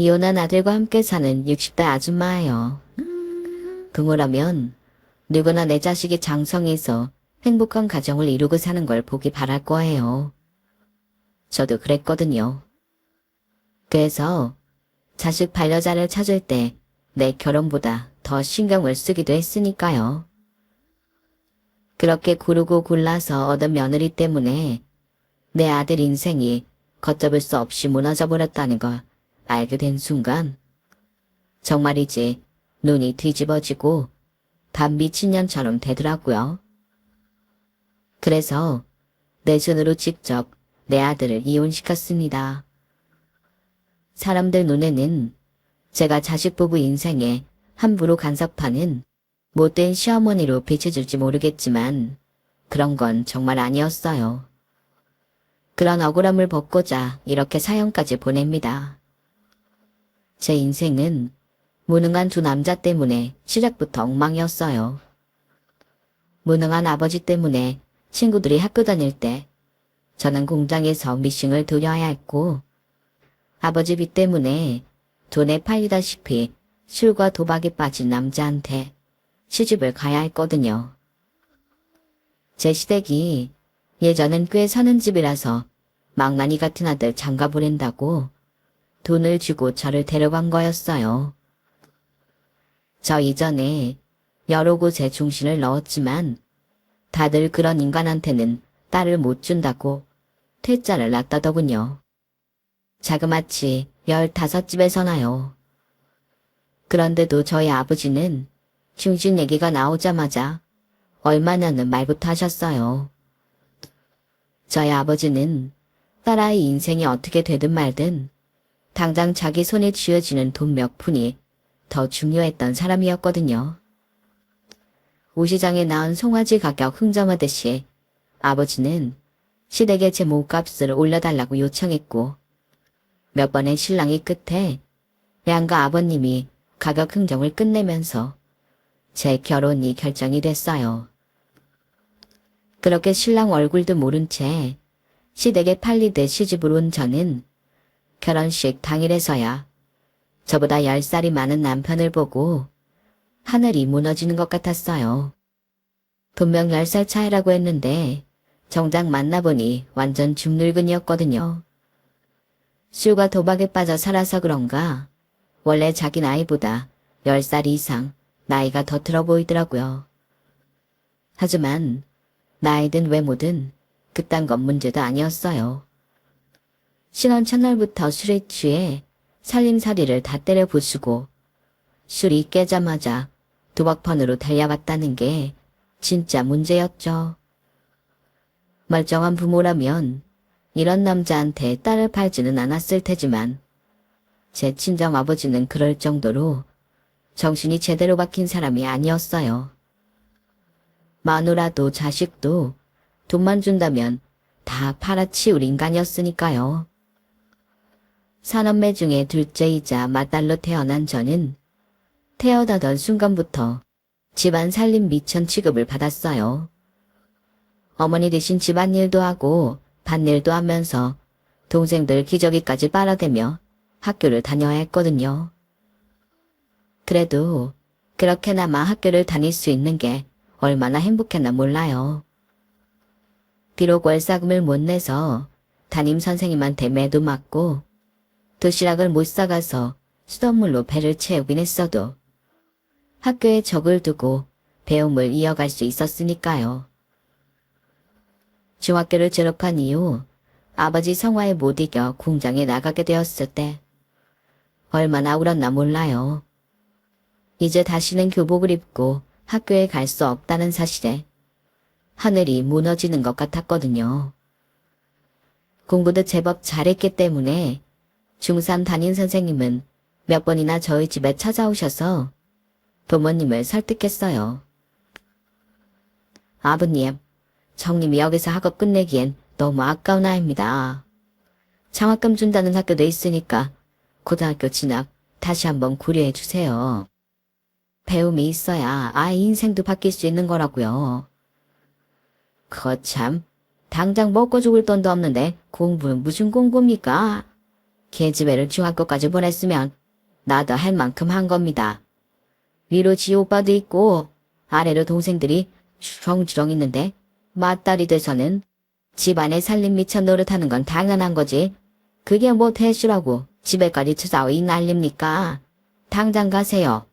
이혼한 아들과 함께 사는 60대 아줌마예요. 그거라면 누구나 내 자식이 장성해서 행복한 가정을 이루고 사는 걸 보기 바랄 거예요. 저도 그랬거든요. 그래서 자식 반려자를 찾을 때 내 결혼보다 더 신경을 쓰기도 했으니까요. 그렇게 고르고 골라서 얻은 며느리 때문에 내 아들 인생이 걷잡을 수 없이 무너져 버렸다는 걸 알게 된 순간 정말이지 눈이 뒤집어지고 반 미친년처럼 되더라고요. 그래서 내 손으로 직접 내 아들을 이혼시켰습니다. 사람들 눈에는 제가 자식 부부 인생에 함부로 간섭하는 못된 시어머니로 비춰질지 모르겠지만 그런 건 정말 아니었어요. 그런 억울함을 벗고자 이렇게 사연까지 보냅니다. 제 인생은 무능한 두 남자 때문에 시작부터 엉망이었어요. 무능한 아버지 때문에 친구들이 학교 다닐 때 저는 공장에서 미싱을 돌려야 했고 아버지 빚 때문에 돈에 팔리다시피 술과 도박에 빠진 남자한테 시집을 가야 했거든요. 제 시댁이 예전엔 꽤 사는 집이라서 망나니 같은 아들 장가 보낸다고 돈을 주고 저를 데려간 거였어요. 저 이전에 여러 곳에 중신을 넣었지만 다들 그런 인간한테는 딸을 못 준다고 퇴짜를 놨다더군요. 자그마치 15집에서나요. 그런데도 저희 아버지는 중신 얘기가 나오자마자 얼마냐는 말부터 하셨어요. 저희 아버지는 딸아이 인생이 어떻게 되든 말든 당장 자기 손에 쥐어지는 돈 몇 푼이 더 중요했던 사람이었거든요. 오시장에 나온 송아지 가격 흥정하듯이 아버지는 시댁에 제 몸값을 올려달라고 요청했고 몇 번의 신랑이 끝에 양가 아버님이 가격 흥정을 끝내면서 제 결혼이 결정이 됐어요. 그렇게 신랑 얼굴도 모른 채 시댁에 팔리듯 시집을 온 저는 결혼식 당일에서야 저보다 10살이 많은 남편을 보고 하늘이 무너지는 것 같았어요. 분명 10살 차이라고 했는데 정작 만나보니 완전 중늙은이었거든요. 술과 도박에 빠져 살아서 그런가 원래 자기 나이보다 10살 이상 나이가 더 들어 보이더라고요. 하지만 나이든 외모든 그딴 건 문제도 아니었어요. 신혼 첫날부터 술에 취해 살림살이를 다 때려 부수고 술이 깨자마자 도박판으로 달려갔다는 게 진짜 문제였죠. 멀쩡한 부모라면 이런 남자한테 딸을 팔지는 않았을 테지만 제 친정아버지는 그럴 정도로 정신이 제대로 박힌 사람이 아니었어요. 마누라도 자식도 돈만 준다면 다 팔아치울 인간이었으니까요. 산업매 중에 둘째이자 맏딸로 태어난 저는 태어나던 순간부터 집안 살림 미천 취급을 받았어요. 어머니 대신 집안일도 하고 밭일도 하면서 동생들 기저귀까지 빨아대며 학교를 다녀야 했거든요. 그래도 그렇게나마 학교를 다닐 수 있는 게 얼마나 행복했나 몰라요. 비록 월사금을 못 내서 담임 선생님한테 매도 맞고 도시락을 못 사가서 수돗물로 배를 채우긴 했어도 학교에 적을 두고 배움을 이어갈 수 있었으니까요. 중학교를 졸업한 이후 아버지 성화에 못 이겨 공장에 나가게 되었을 때 얼마나 울었나 몰라요. 이제 다시는 교복을 입고 학교에 갈 수 없다는 사실에 하늘이 무너지는 것 같았거든요. 공부도 제법 잘했기 때문에 중3 담임 선생님은 몇 번이나 저희 집에 찾아오셔서 부모님을 설득했어요. 아버님, 정님이 여기서 학업 끝내기엔 너무 아까운 아이입니다. 장학금 준다는 학교도 있으니까 고등학교 진학 다시 한번 고려해 주세요. 배움이 있어야 아이 인생도 바뀔 수 있는 거라고요. 거참, 당장 먹고 죽을 돈도 없는데 공부는 무슨 공부입니까? 계집애를 중학교까지 보냈으면 나도 할 만큼 한 겁니다. 위로 지 오빠도 있고 아래로 동생들이 주렁주렁 있는데 맏딸이 돼서는 집안의 살림 미쳐 노릇하는 건 당연한 거지. 그게 뭐 대수라고 집에까지 찾아오 이 난립니까? 당장 가세요.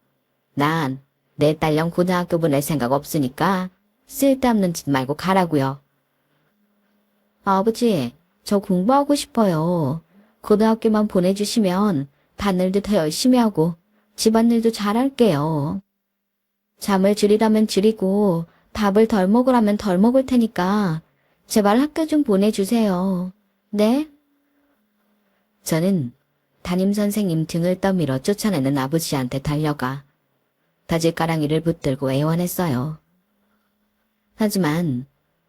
난 내 딸령 고등학교 보낼 생각 없으니까 쓸데없는 짓 말고 가라고요. 아버지, 저 공부하고 싶어요. 고등학교만 보내주시면 바늘도 더 열심히 하고 집안일도 잘할게요. 잠을 줄이라면 줄이고 밥을 덜 먹으라면 덜 먹을 테니까 제발 학교 좀 보내주세요. 네? 저는 담임선생님 등을 떠밀어 쫓아내는 아버지한테 달려가 바짓가랑이를 붙들고 애원했어요. 하지만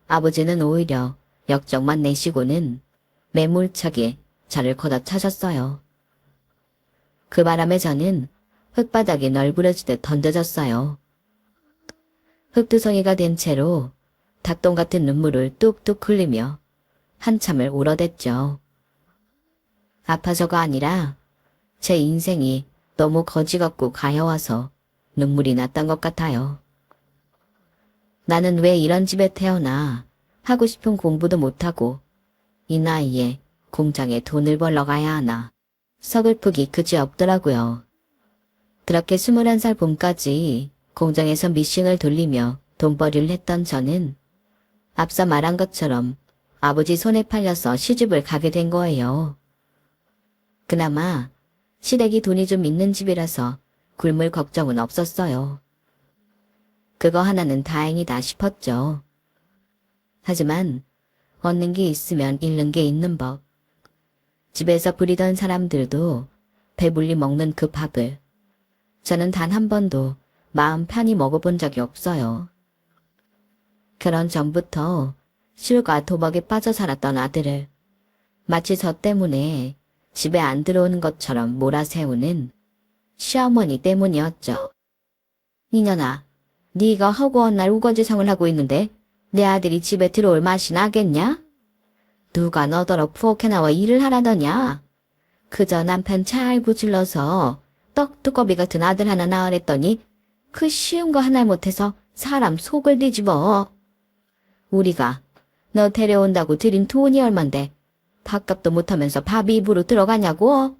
아버지는 오히려 역적만 내시고는 매몰차게 저를 걷어차셨어요. 그 바람에 저는 흙바닥에 널브러지듯 던져졌어요. 흙두성이가 된 채로 닭똥 같은 눈물을 뚝뚝 흘리며 한참을 울어댔죠. 아파서가 아니라 제 인생이 너무 거지 같고 가여워서 눈물이 났던 것 같아요. 나는 왜 이런 집에 태어나 하고 싶은 공부도 못하고 이 나이에 공장에 돈을 벌러 가야 하나 서글프기 그지없더라고요. 그렇게 21살 봄까지 공장에서 미싱을 돌리며 돈벌이를 했던 저는 앞서 말한 것처럼 아버지 손에 팔려서 시집을 가게 된 거예요. 그나마 시댁이 돈이 좀 있는 집이라서 굶을 걱정은 없었어요. 그거 하나는 다행이다 싶었죠. 하지만 얻는 게 있으면 잃는 게 있는 법. 집에서 부리던 사람들도 배불리 먹는 그 밥을 저는 단 한 번도 마음 편히 먹어본 적이 없어요. 결혼 전부터 술과 도박에 빠져 살았던 아들을 마치 저 때문에 집에 안 들어오는 것처럼 몰아세우는 시어머니 때문이었죠. 이년아, 네가 허구한 날 우거지성을 하고 있는데 내 아들이 집에 들어올 맛이 나겠냐? 누가 너더러 부엌에 나와 일을 하라더냐? 그저 남편 잘 구질러서 떡두꺼비 같은 아들 하나 낳으랬더니 그 쉬운 거 하나 못해서 사람 속을 뒤집어. 우리가 너 데려온다고 들인 돈이 얼만데 밥값도 못하면서 밥이 입으로 들어가냐고?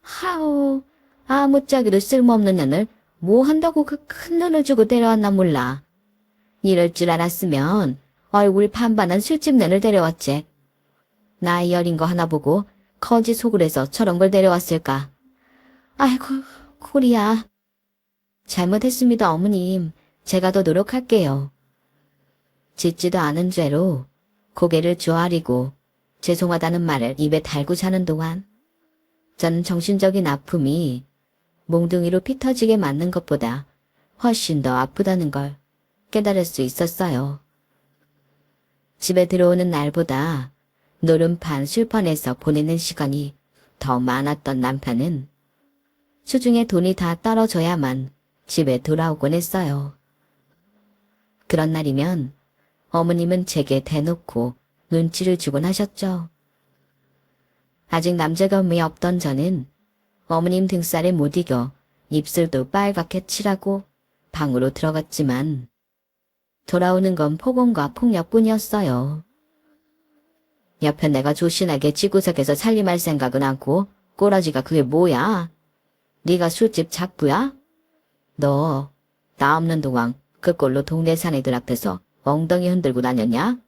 하우, 아무짝에도 쓸모없는 년을 뭐 한다고 그 큰 돈을 주고 데려왔나 몰라. 이럴 줄 알았으면 얼굴 반반한 술집 년을 데려왔지. 나이 어린 거 하나 보고 거지 속을 해서 저런 걸 데려왔을까. 아이고, 코리야. 잘못했습니다, 어머님. 제가 더 노력할게요. 짓지도 않은 죄로 고개를 조아리고 죄송하다는 말을 입에 달고 사는 동안 저는 정신적인 아픔이 몽둥이로 피 터지게 맞는 것보다 훨씬 더 아프다는 걸 깨달을 수 있었어요. 집에 들어오는 날보다 노름판 술판에서 보내는 시간이 더 많았던 남편은 수중에 돈이 다 떨어져야만 집에 돌아오곤 했어요. 그런 날이면 어머님은 제게 대놓고 눈치를 주곤 하셨죠. 아직 남자감이 없던 저는 어머님 등살에 못 이겨 입술도 빨갛게 칠하고 방으로 들어갔지만 돌아오는 건 폭언과 폭력뿐이었어요. 옆에 내가 조신하게 집구석에서 살림할 생각은 않고 꼬라지가 그게 뭐야? 네가 술집 작부야? 너 나 없는 동안 그 꼴로 동네 사내들 앞에서 엉덩이 흔들고 다녔냐?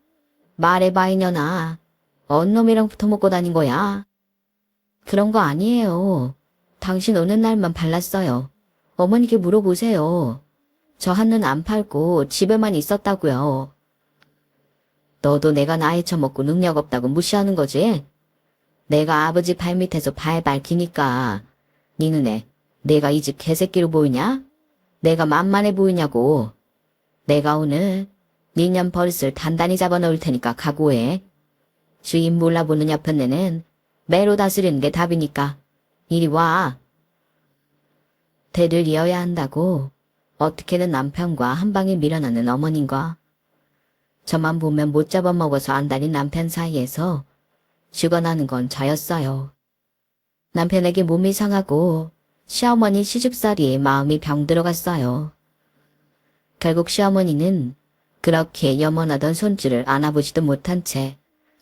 말해봐 이년아. 언 놈이랑 붙어먹고 다닌 거야? 그런 거 아니에요. 당신 오는 날만 발랐어요. 어머니께 물어보세요. 저 한눈 안 팔고 집에만 있었다고요. 너도 내가 나이 처먹고 능력 없다고 무시하는 거지? 내가 아버지 발밑에서 발 밝히니까 네 눈에 내가 이 집 개새끼로 보이냐? 내가 만만해 보이냐고. 내가 오늘 니년 버릇을 단단히 잡아놓을 테니까 각오해. 주인 몰라보는 옆편네는 매로 다스리는 게 답이니까 이리 와. 대를 이어야 한다고 어떻게든 남편과 한 방에 밀어넣는 어머님과 저만 보면 못 잡아먹어서 안달인 남편 사이에서 죽어나는 건 저였어요. 남편에게 몸이 상하고 시어머니 시집살이에 마음이 병들어갔어요. 결국 시어머니는 그렇게 염원하던 손주를 안아보지도 못한 채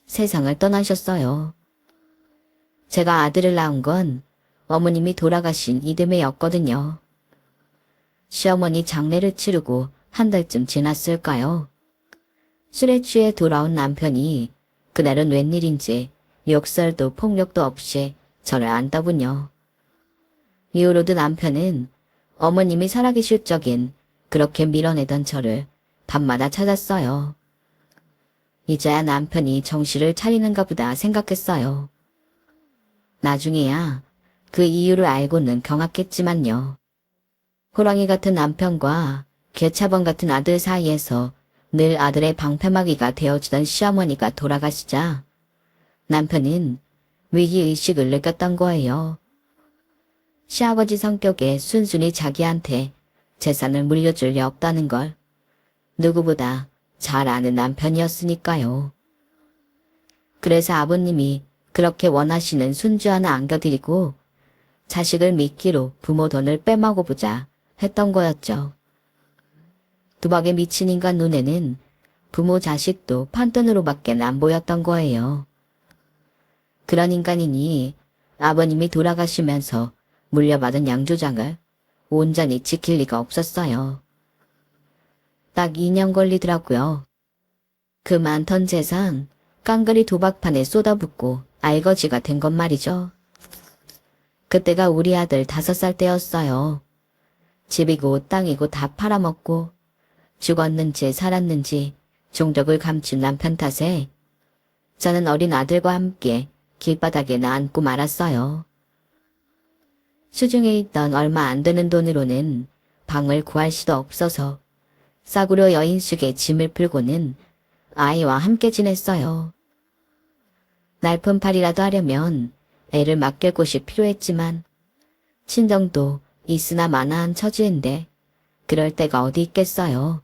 세상을 떠나셨어요. 제가 아들을 낳은 건 어머님이 돌아가신 이듬해였거든요. 시어머니 장례를 치르고 한 달쯤 지났을까요? 술에 취해 돌아온 남편이 그날은 웬일인지 욕설도 폭력도 없이 저를 안더군요. 이후로도 남편은 어머님이 살아계실 적엔 그렇게 밀어내던 저를 밤마다 찾았어요. 이제야 남편이 정신을 차리는가 보다 생각했어요. 나중에야 그 이유를 알고는 경악했지만요. 호랑이 같은 남편과 개차범 같은 아들 사이에서 늘 아들의 방패막이가 되어주던 시어머니가 돌아가시자 남편은 위기의식을 느꼈던 거예요. 시아버지 성격에 순순히 자기한테 재산을 물려줄 리 없다는 걸 누구보다 잘 아는 남편이었으니까요. 그래서 아버님이 그렇게 원하시는 손주 하나 안겨드리고 자식을 미끼로 부모 돈을 빼먹어보자 했던 거였죠. 도박에 미친 인간 눈에는 부모 자식도 판돈으로밖에 안 보였던 거예요. 그런 인간이니 아버님이 돌아가시면서 물려받은 양조장을 온전히 지킬 리가 없었어요. 딱 2년 걸리더라고요. 그 많던 재산 깡그리 도박판에 쏟아붓고 알거지가 된 건 말이죠. 그때가 우리 아들 5살 때였어요. 집이고 땅이고 다 팔아먹고 죽었는지 살았는지 종적을 감춘 남편 탓에 저는 어린 아들과 함께 길바닥에 나앉고 말았어요. 수중에 있던 얼마 안 되는 돈으로는 방을 구할 수도 없어서 싸구려 여인숙의 짐을 풀고는 아이와 함께 지냈어요. 날품팔이라도 하려면 애를 맡길 곳이 필요했지만 친정도 있으나 마나한 처지인데 그럴 데가 어디 있겠어요.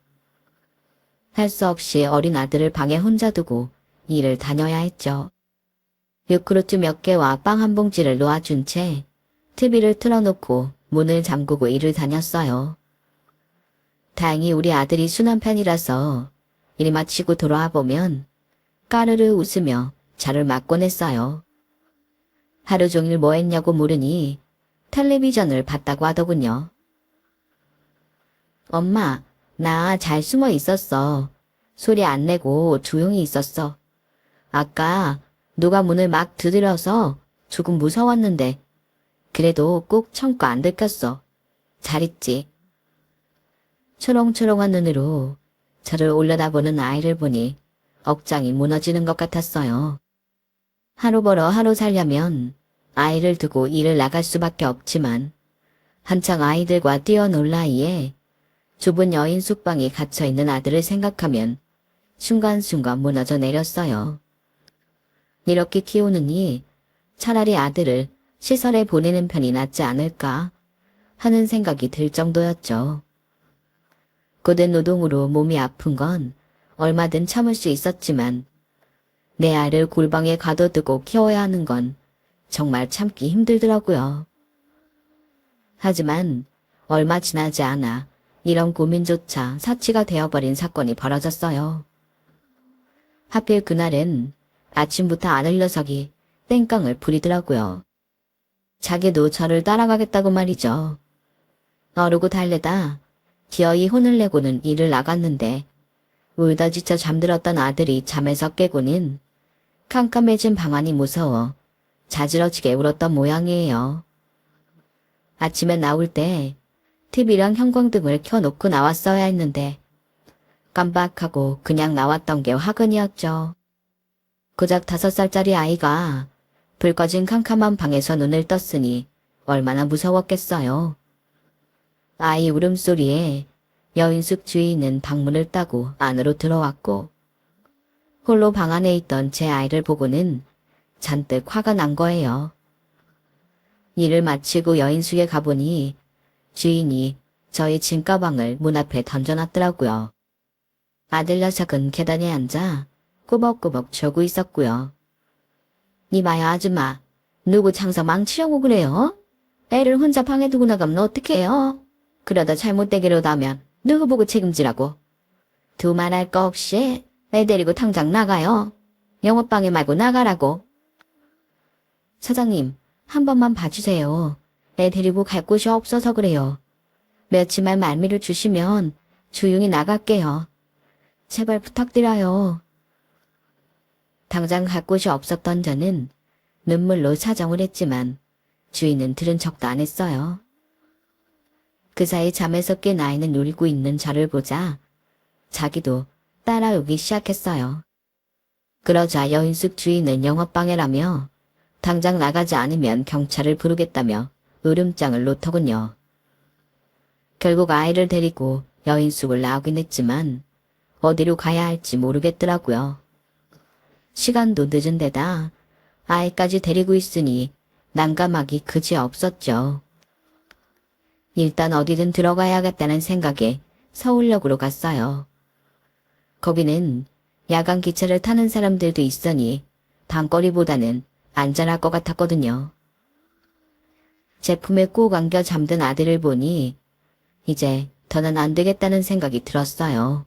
할 수 없이 어린 아들을 방에 혼자 두고 일을 다녀야 했죠. 요크루트 몇 개와 빵 한 봉지를 놓아준 채 TV를 틀어놓고 문을 잠그고 일을 다녔어요. 다행히 우리 아들이 순한 편이라서 일 마치고 돌아와 보면 까르르 웃으며 저를 맞곤 했어요. 하루 종일 뭐 했냐고 물으니 텔레비전을 봤다고 하더군요. 엄마, 나 잘 숨어 있었어. 소리 안 내고 조용히 있었어. 아까 누가 문을 막 두드려서 조금 무서웠는데 그래도 꼭 참고 안 들켰어. 잘 있지. 초롱초롱한 눈으로 저를 올려다보는 아이를 보니 억장이 무너지는 것 같았어요. 하루 벌어 하루 살려면 아이를 두고 일을 나갈 수밖에 없지만 한창 아이들과 뛰어놀 나이에 좁은 여인 숙방에 갇혀있는 아들을 생각하면 순간순간 무너져 내렸어요. 이렇게 키우느니 차라리 아들을 시설에 보내는 편이 낫지 않을까 하는 생각이 들 정도였죠. 고된 노동으로 몸이 아픈 건 얼마든 참을 수 있었지만 내 아이를 골방에 가둬두고 키워야 하는 건 정말 참기 힘들더라고요. 하지만 얼마 지나지 않아 이런 고민조차 사치가 되어버린 사건이 벌어졌어요. 하필 그날은 아침부터 안 흘러서기 땡깡을 부리더라고요. 자기도 저를 따라가겠다고 말이죠. 어르고 달래다 기어이 혼을 내고는 일을 나갔는데 울다 지쳐 잠들었던 아들이 잠에서 깨고는 캄캄해진 방안이 무서워 자지러지게 울었던 모양이에요. 아침에 나올 때 TV랑 형광등을 켜놓고 나왔어야 했는데 깜빡하고 그냥 나왔던 게 화근이었죠. 고작 5살짜리 아이가 불 꺼진 캄캄한 방에서 눈을 떴으니 얼마나 무서웠겠어요. 아이 울음소리에 여인숙 주인은 방문을 따고 안으로 들어왔고 홀로 방 안에 있던 제 아이를 보고는 잔뜩 화가 난 거예요. 일을 마치고 여인숙에 가보니 주인이 저희 짐가방을 문 앞에 던져놨더라고요. 아들 녀석은 계단에 앉아 꾸벅꾸벅 졸고 있었고요. 이봐요 아줌마, 누구 장사 망치려고 그래요? 애를 혼자 방에 두고 나가면 어떡해요? 그러다 잘못되기라도 하면 누구 보고 책임지라고. 두말할 거 없이 애 데리고 당장 나가요. 영업방해 말고 나가라고. 사장님, 한 번만 봐주세요. 애 데리고 갈 곳이 없어서 그래요. 며칠만 말미를 주시면 조용히 나갈게요. 제발 부탁드려요. 당장 갈 곳이 없었던 저는 눈물로 사정을 했지만 주인은 들은 척도 안 했어요. 그 사이 잠에서 깬 아이는 울고 있는 저를 보자 자기도 따라오기 시작했어요. 그러자 여인숙 주인은 영업방해라며 당장 나가지 않으면 경찰을 부르겠다며 으름장을 놓더군요. 결국 아이를 데리고 여인숙을 나오긴 했지만 어디로 가야 할지 모르겠더라고요. 시간도 늦은 데다 아이까지 데리고 있으니 난감하기 그지없었죠. 일단 어디든 들어가야겠다는 생각에 서울역으로 갔어요. 거기는 야간 기차를 타는 사람들도 있으니 밤거리보다는 안전할 것 같았거든요. 제품에 꼭 안겨 잠든 아들을 보니 이제 더는 안 되겠다는 생각이 들었어요.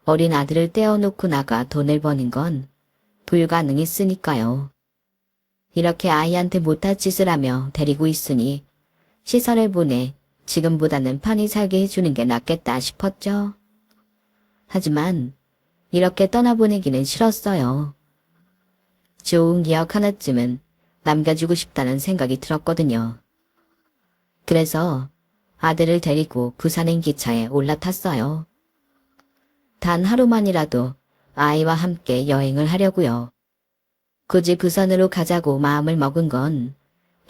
어린 아들을 떼어놓고 나가 돈을 버는 건 불가능했으니까요. 이렇게 아이한테 못할 짓을 하며 데리고 있으니 시설에 보내 지금보다는 편히 살게 해주는 게 낫겠다 싶었죠. 하지만 이렇게 떠나보내기는 싫었어요. 좋은 기억 하나쯤은 남겨주고 싶다는 생각이 들었거든요. 그래서 아들을 데리고 부산행 기차에 올라탔어요. 단 하루만이라도 아이와 함께 여행을 하려고요. 굳이 부산으로 가자고 마음을 먹은 건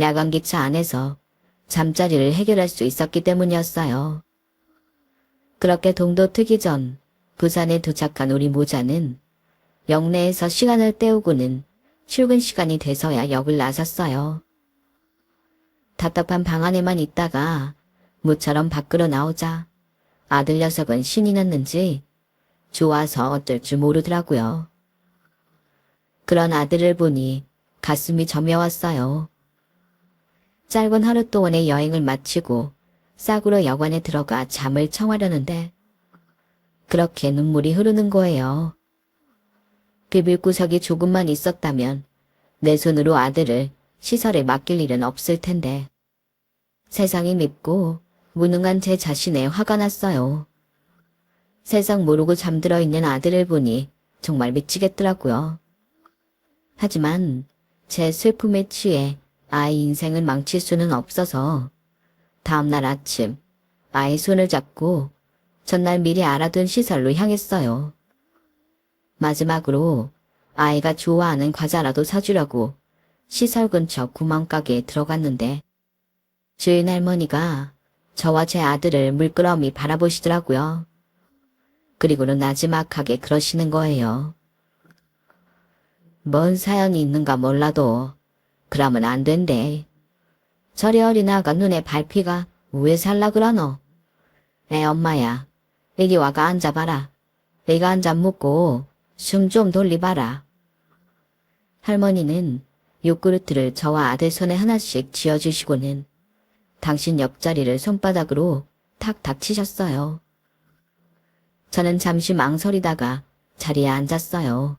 야간기차 안에서 잠자리를 해결할 수 있었기 때문이었어요. 그렇게 동도 트기 전 부산에 도착한 우리 모자는 역내에서 시간을 때우고는 출근 시간이 돼서야 역을 나섰어요. 답답한 방 안에만 있다가 모처럼 밖으로 나오자 아들 녀석은 신이 났는지 좋아서 어쩔 줄 모르더라고요. 그런 아들을 보니 가슴이 저며왔어요. 짧은 하루 동안의 여행을 마치고 싸구려 여관에 들어가 잠을 청하려는데 그렇게 눈물이 흐르는 거예요. 비빌구석이 조금만 있었다면 내 손으로 아들을 시설에 맡길 일은 없을 텐데 세상이 밉고 무능한 제 자신에 화가 났어요. 세상 모르고 잠들어 있는 아들을 보니 정말 미치겠더라고요. 하지만 제 슬픔에 취해 아이 인생을 망칠 수는 없어서 다음날 아침 아이 손을 잡고 전날 미리 알아둔 시설로 향했어요. 마지막으로 아이가 좋아하는 과자라도 사주려고 시설 근처 구멍가게에 들어갔는데 주인 할머니가 저와 제 아들을 물끄러미 바라보시더라고요. 그리고는 나지막하게 그러시는 거예요. 뭔 사연이 있는가 몰라도 그러면 안 된대. 저리 어린아가 눈에 밟히가 왜 살라 그러노? 애 엄마야, 이리 와가 앉아봐라. 내가 앉아 묻고 숨 좀 돌리봐라. 할머니는 욕그릇들을 저와 아들 손에 하나씩 쥐어주시고는 당신 옆자리를 손바닥으로 탁 닥치셨어요. 저는 잠시 망설이다가 자리에 앉았어요.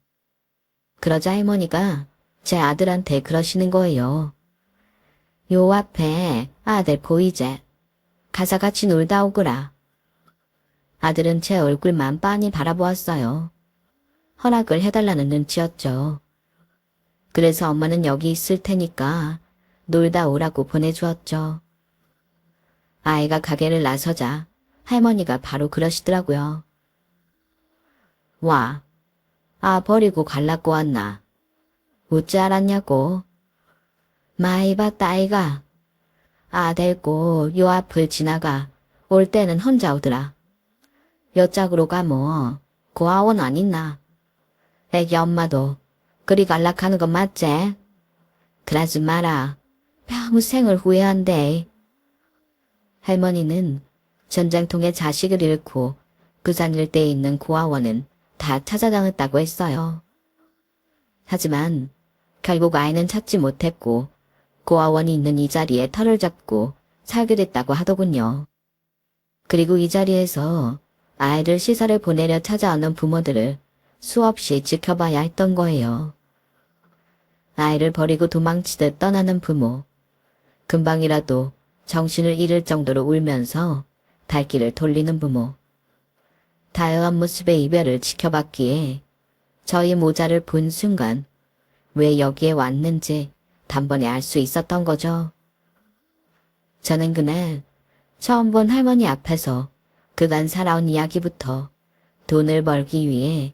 그러자 할머니가 제 아들한테 그러시는 거예요. 요 앞에 아들 보이제? 가서 같이 놀다 오거라. 아들은 제 얼굴만 빤히 바라보았어요. 허락을 해달라는 눈치였죠. 그래서 엄마는 여기 있을 테니까 놀다 오라고 보내주었죠. 아이가 가게를 나서자 할머니가 바로 그러시더라고요. 와, 아 버리고 갈라고 왔나? 어찌 알았냐고. 많이 봤다 아이가. 아 데리고 요 앞을 지나가 올 때는 혼자 오더라. 여짝으로 가뭐 고아원 안 있나? 애기 엄마도 그리 갈락하는 건 맞지? 그러지 마라. 평생을 후회한대. 할머니는 전쟁통에 자식을 잃고 부산 일대에 있는 고아원은 다 찾아다녔다고 했어요. 하지만 결국 아이는 찾지 못했고 고아원이 있는 이 자리에 터를 잡고 살게 됐다고 하더군요. 그리고 이 자리에서 아이를 시설에 보내려 찾아오는 부모들을 수없이 지켜봐야 했던 거예요. 아이를 버리고 도망치듯 떠나는 부모. 금방이라도 정신을 잃을 정도로 울면서 발길을 돌리는 부모. 다양한 모습의 이별을 지켜봤기에 저희 모자를 본 순간 왜 여기에 왔는지 단번에 알 수 있었던 거죠. 저는 그날 처음 본 할머니 앞에서 그간 살아온 이야기부터 돈을 벌기 위해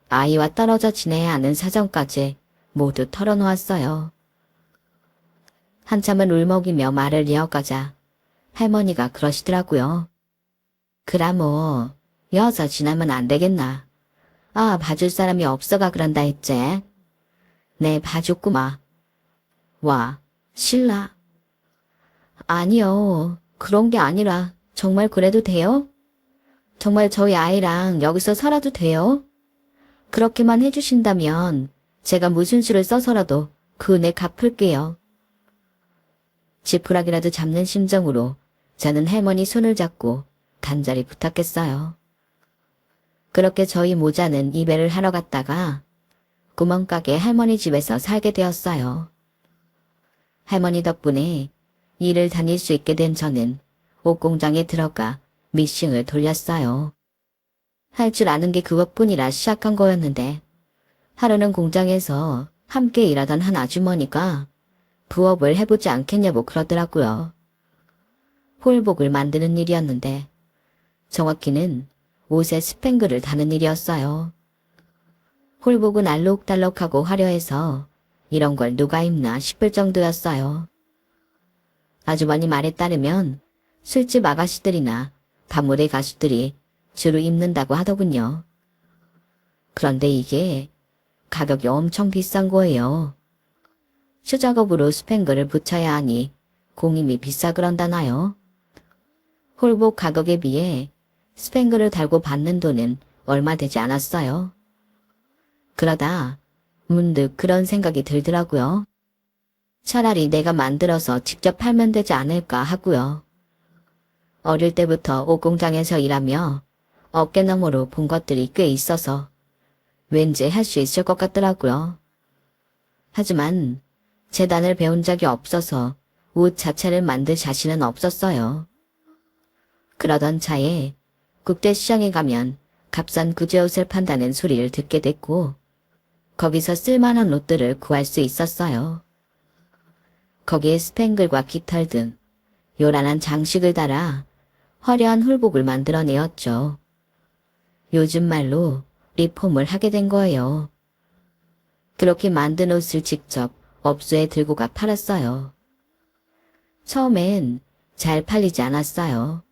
아이와 떨어져 지내야 하는 사정까지 모두 털어놓았어요. 한참은 울먹이며 말을 이어가자 할머니가 그러시더라고요. 그라 뭐 여자 지나면 안 되겠나. 아, 봐줄 사람이 없어가 그런다 했지. 네, 봐줬구마. 와, 신라. 아니요, 그런 게 아니라 정말 그래도 돼요? 정말 저희 아이랑 여기서 살아도 돼요? 그렇게만 해주신다면 제가 무슨 수를 써서라도 그 은혜 갚을게요. 지푸라기라도 잡는 심정으로 저는 할머니 손을 잡고 간절히 부탁했어요. 그렇게 저희 모자는 이별을 하러 갔다가 구멍가게 할머니 집에서 살게 되었어요. 할머니 덕분에 일을 다닐 수 있게 된 저는 옷공장에 들어가 미싱을 돌렸어요. 할 줄 아는 게 그것뿐이라 시작한 거였는데 하루는 공장에서 함께 일하던 한 아주머니가 부업을 해보지 않겠냐고 그러더라고요. 홀복을 만드는 일이었는데 정확히는 옷에 스팽글을 다는 일이었어요. 홀복은 알록달록하고 화려해서 이런 걸 누가 입나 싶을 정도였어요. 아주머니 말에 따르면 술집 아가씨들이나 밤무대 가수들이 주로 입는다고 하더군요. 그런데 이게 가격이 엄청 비싼 거예요. 수작업으로 스팽글을 붙여야 하니 공임이 비싸 그런다나요? 홀복 가격에 비해 스팽글을 달고 받는 돈은 얼마 되지 않았어요. 그러다 문득 그런 생각이 들더라고요. 차라리 내가 만들어서 직접 팔면 되지 않을까 하고요. 어릴 때부터 옷공장에서 일하며 어깨너머로 본 것들이 꽤 있어서 왠지 할 수 있을 것 같더라고요. 하지만 재단을 배운 적이 없어서 옷 자체를 만들 자신은 없었어요. 그러던 차에 국제시장에 가면 값싼 구제옷을 판다는 소리를 듣게 됐고 거기서 쓸만한 옷들을 구할 수 있었어요. 거기에 스팽글과 깃털 등 요란한 장식을 달아 화려한 홀복을 만들어내었죠. 요즘 말로 리폼을 하게 된 거예요. 그렇게 만든 옷을 직접 업소에 들고 가 팔았어요. 처음엔 잘 팔리지 않았어요.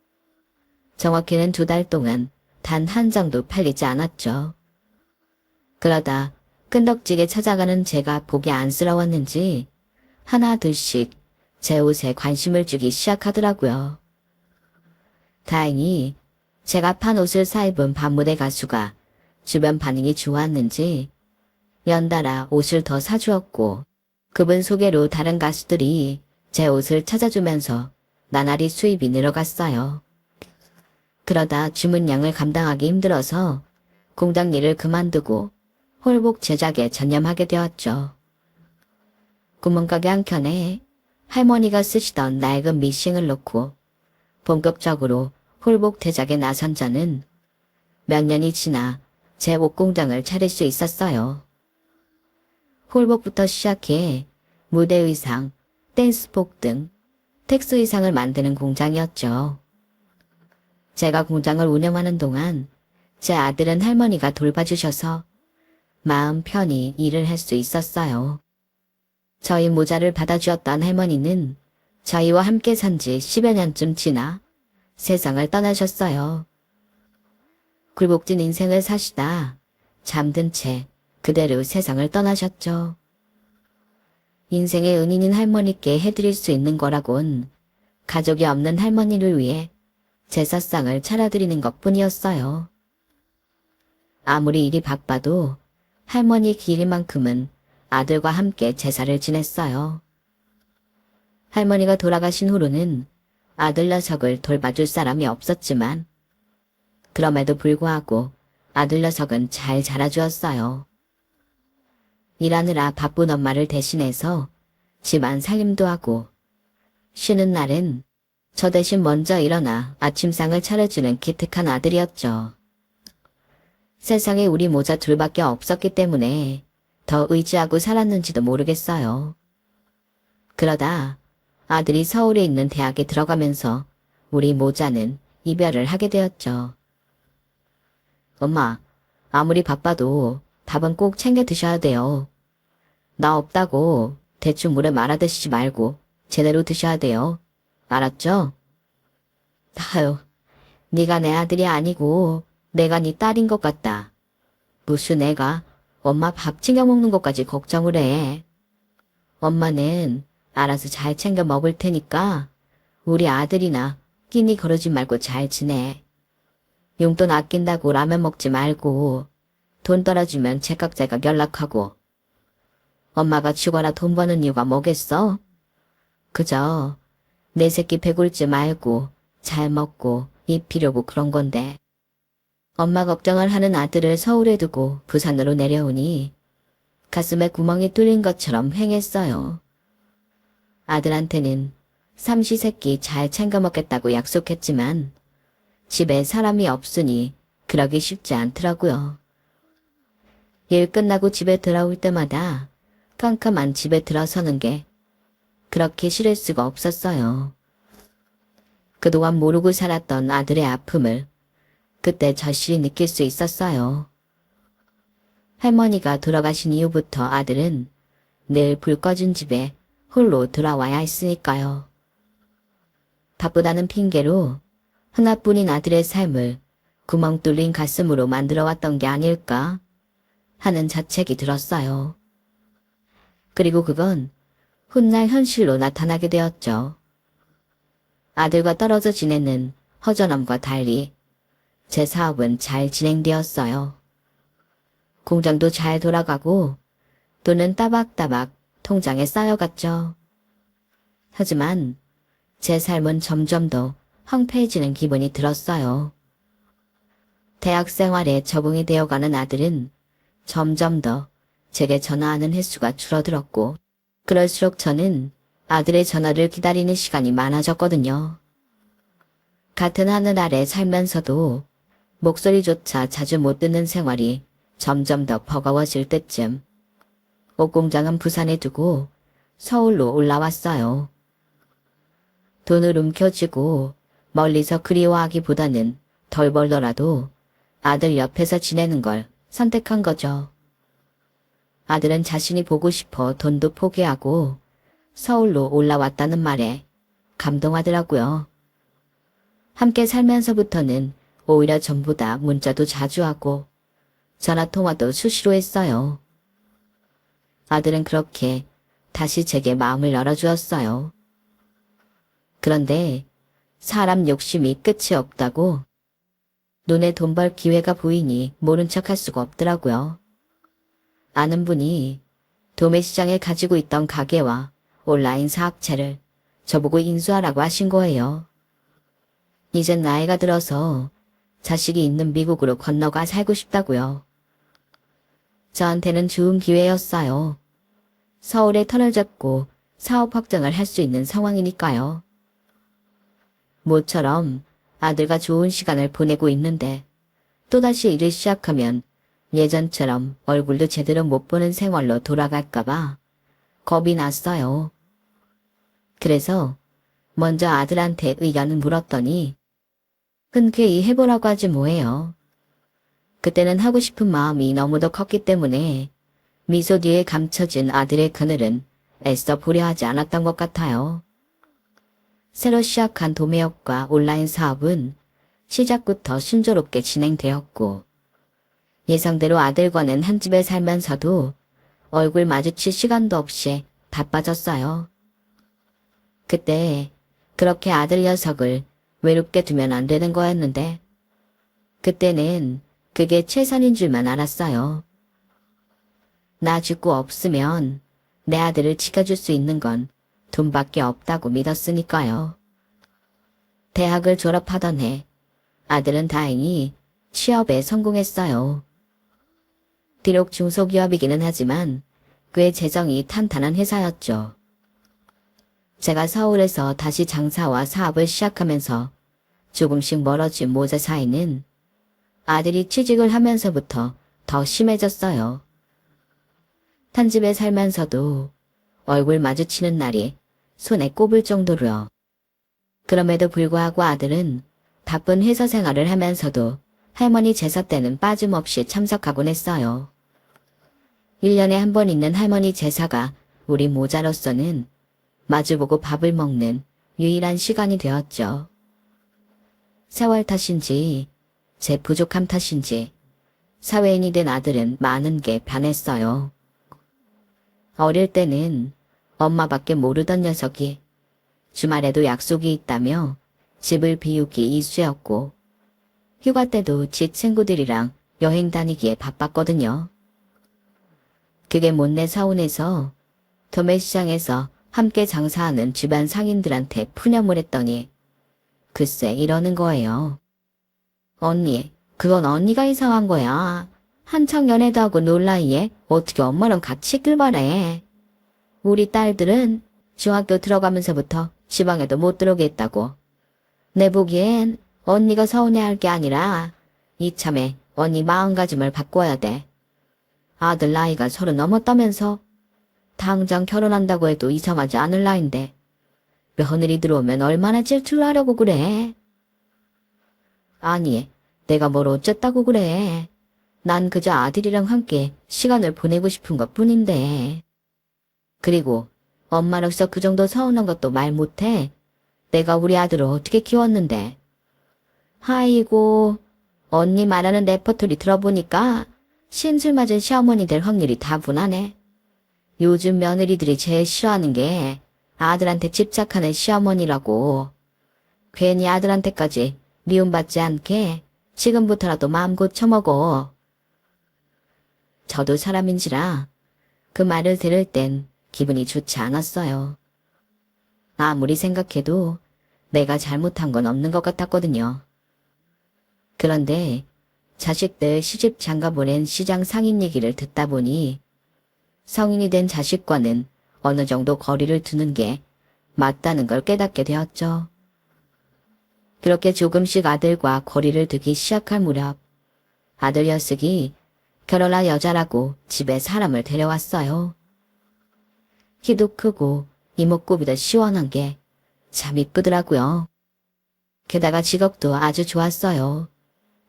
정확히는 2달 동안 단 한 장도 팔리지 않았죠. 그러다 끈덕지게 찾아가는 제가 보기 안쓰러웠는지 하나 둘씩 제 옷에 관심을 주기 시작하더라고요. 다행히 제가 판 옷을 사입은 밤무대 가수가 주변 반응이 좋았는지 연달아 옷을 더 사주었고 그분 소개로 다른 가수들이 제 옷을 찾아주면서 나날이 수입이 늘어갔어요. 그러다 주문량을 감당하기 힘들어서 공장 일을 그만두고 홀복 제작에 전념하게 되었죠. 구멍가게 한켠에 할머니가 쓰시던 낡은 미싱을 놓고 본격적으로 홀복 제작에 나선 저는 몇 년이 지나 제 옷공장을 차릴 수 있었어요. 홀복부터 시작해 무대 의상, 댄스복 등 텍스 의상을 만드는 공장이었죠. 제가 공장을 운영하는 동안 제 아들은 할머니가 돌봐주셔서 마음 편히 일을 할 수 있었어요. 저희 모자를 받아주었던 할머니는 저희와 함께 산 지 10여 년쯤 지나 세상을 떠나셨어요. 굴복진 인생을 사시다 잠든 채 그대로 세상을 떠나셨죠. 인생의 은인인 할머니께 해드릴 수 있는 거라곤 가족이 없는 할머니를 위해 제사상을 차려드리는 것뿐이었어요. 아무리 일이 바빠도 할머니 길만큼은 아들과 함께 제사를 지냈어요. 할머니가 돌아가신 후로는 아들 녀석을 돌봐줄 사람이 없었지만 그럼에도 불구하고 아들 녀석은 잘 자라주었어요. 일하느라 바쁜 엄마를 대신해서 집안 살림도 하고 쉬는 날엔 저 대신 먼저 일어나 아침상을 차려주는 기특한 아들이었죠. 세상에 우리 모자 둘밖에 없었기 때문에 더 의지하고 살았는지도 모르겠어요. 그러다 아들이 서울에 있는 대학에 들어가면서 우리 모자는 이별을 하게 되었죠. 엄마, 아무리 바빠도 밥은 꼭 챙겨 드셔야 돼요. 나 없다고 대충 물에 말아 드시지 말고 제대로 드셔야 돼요. 알았죠? 아유, 네가 내 아들이 아니고 내가 네 딸인 것 같다. 무슨 애가 엄마 밥 챙겨 먹는 것까지 걱정을 해. 엄마는 알아서 잘 챙겨 먹을 테니까 우리 아들이나 끼니 거르지 말고 잘 지내. 용돈 아낀다고 라면 먹지 말고 돈 떨어지면 제깍제깍 연락하고. 엄마가 죽어라 돈 버는 이유가 뭐겠어? 그저 내 새끼 배굴지 말고 잘 먹고 입히려고 그런 건데. 엄마 걱정을 하는 아들을 서울에 두고 부산으로 내려오니 가슴에 구멍이 뚫린 것처럼 행했어요. 아들한테는 삼시세끼 잘 챙겨 먹겠다고 약속했지만 집에 사람이 없으니 그러기 쉽지 않더라고요. 일 끝나고 집에 돌아올 때마다 깜깜한 집에 들어서는 게 그렇게 싫을 수가 없었어요. 그동안 모르고 살았던 아들의 아픔을 그때 절실히 느낄 수 있었어요. 할머니가 돌아가신 이후부터 아들은 늘 불 꺼진 집에 홀로 돌아와야 했으니까요. 바쁘다는 핑계로 하나뿐인 아들의 삶을 구멍 뚫린 가슴으로 만들어왔던 게 아닐까 하는 자책이 들었어요. 그리고 그건 훗날 현실로 나타나게 되었죠. 아들과 떨어져 지내는 허전함과 달리 제 사업은 잘 진행되었어요. 공장도 잘 돌아가고 돈은 따박따박 통장에 쌓여갔죠. 하지만 제 삶은 점점 더 황폐해지는 기분이 들었어요. 대학 생활에 적응이 되어가는 아들은 점점 더 제게 전화하는 횟수가 줄어들었고 그럴수록 저는 아들의 전화를 기다리는 시간이 많아졌거든요. 같은 하늘 아래 살면서도 목소리조차 자주 못 듣는 생활이 점점 더 버거워질 때쯤 옷공장은 부산에 두고 서울로 올라왔어요. 돈을 움켜쥐고 멀리서 그리워하기보다는 덜 벌더라도 아들 옆에서 지내는 걸 선택한 거죠. 아들은 자신이 보고 싶어 돈도 포기하고 서울로 올라왔다는 말에 감동하더라고요. 함께 살면서부터는 오히려 전보다 문자도 자주 하고 전화통화도 수시로 했어요. 아들은 그렇게 다시 제게 마음을 열어주었어요. 그런데 사람 욕심이 끝이 없다고 눈에 돈 벌 기회가 보이니 모른 척할 수가 없더라고요. 아는 분이 도매시장에 가지고 있던 가게와 온라인 사업체를 저보고 인수하라고 하신 거예요. 이젠 나이가 들어서 자식이 있는 미국으로 건너가 살고 싶다고요. 저한테는 좋은 기회였어요. 서울에 터를 잡고 사업 확장을 할 수 있는 상황이니까요. 모처럼 아들과 좋은 시간을 보내고 있는데 또다시 일을 시작하면 예전처럼 얼굴도 제대로 못 보는 생활로 돌아갈까봐 겁이 났어요. 그래서 먼저 아들한테 의견을 물었더니 흔쾌히 해보라고 하지 뭐예요. 그때는 하고 싶은 마음이 너무도 컸기 때문에 미소 뒤에 감춰진 아들의 그늘은 애써 보려 하지 않았던 것 같아요. 새로 시작한 도매업과 온라인 사업은 시작부터 순조롭게 진행되었고 예상대로 아들과는 한 집에 살면서도 얼굴 마주칠 시간도 없이 바빠졌어요. 그때 그렇게 아들 녀석을 외롭게 두면 안 되는 거였는데 그때는 그게 최선인 줄만 알았어요. 나 죽고 없으면 내 아들을 지켜줄 수 있는 건 돈밖에 없다고 믿었으니까요. 대학을 졸업하던 해 아들은 다행히 취업에 성공했어요. 비록 중소기업이기는 하지만 꽤 재정이 탄탄한 회사였죠. 제가 서울에서 다시 장사와 사업을 시작하면서 조금씩 멀어진 모자 사이는 아들이 취직을 하면서부터 더 심해졌어요. 탄집에 살면서도 얼굴 마주치는 날이 손에 꼽을 정도로요. 그럼에도 불구하고 아들은 바쁜 회사 생활을 하면서도 할머니 제사 때는 빠짐없이 참석하곤 했어요. 1년에 한 번 있는 할머니 제사가 우리 모자로서는 마주보고 밥을 먹는 유일한 시간이 되었죠. 세월 탓인지 제 부족함 탓인지 사회인이 된 아들은 많은 게 변했어요. 어릴 때는 엄마밖에 모르던 녀석이 주말에도 약속이 있다며 집을 비우기 일쑤였고 휴가 때도 지 친구들이랑 여행 다니기에 바빴거든요. 그게 못내 서운해서 도매시장에서 함께 장사하는 주변 상인들한테 푸념을 했더니 글쎄 이러는 거예요. 언니, 그건 언니가 이상한 거야. 한창 연애도 하고 놀 나이에 어떻게 엄마랑 같이 있길 바래. 우리 딸들은 중학교 들어가면서부터 시방에도 못 들어오게 했다고. 내 보기엔 언니가 서운해할 게 아니라 이참에 언니 마음가짐을 바꿔야 돼. 아들 나이가 30 넘었다면서 당장 결혼한다고 해도 이상하지 않을 나이인데 며느리 들어오면 얼마나 질투하려고 그래. 아니, 내가 뭘 어쨌다고 그래. 난 그저 아들이랑 함께 시간을 보내고 싶은 것 뿐인데. 그리고 엄마로서 그 정도 서운한 것도 말 못해. 내가 우리 아들을 어떻게 키웠는데. 아이고, 언니 말하는 레퍼토리 들어보니까 신술 맞은 시어머니 될 확률이 다분하네. 요즘 며느리들이 제일 싫어하는 게 아들한테 집착하는 시어머니라고. 괜히 아들한테까지 미움받지 않게 지금부터라도 마음 고쳐먹어. 저도 사람인지라 그 말을 들을 땐 기분이 좋지 않았어요. 아무리 생각해도 내가 잘못한 건 없는 것 같았거든요. 그런데 자식들 시집 장가 보낸 시장 상인 얘기를 듣다 보니 성인이 된 자식과는 어느 정도 거리를 두는 게 맞다는 걸 깨닫게 되었죠. 그렇게 조금씩 아들과 거리를 두기 시작할 무렵 아들 녀석이 결혼할 여자라고 집에 사람을 데려왔어요. 키도 크고 이목구비도 시원한 게 참 이쁘더라고요. 게다가 직업도 아주 좋았어요.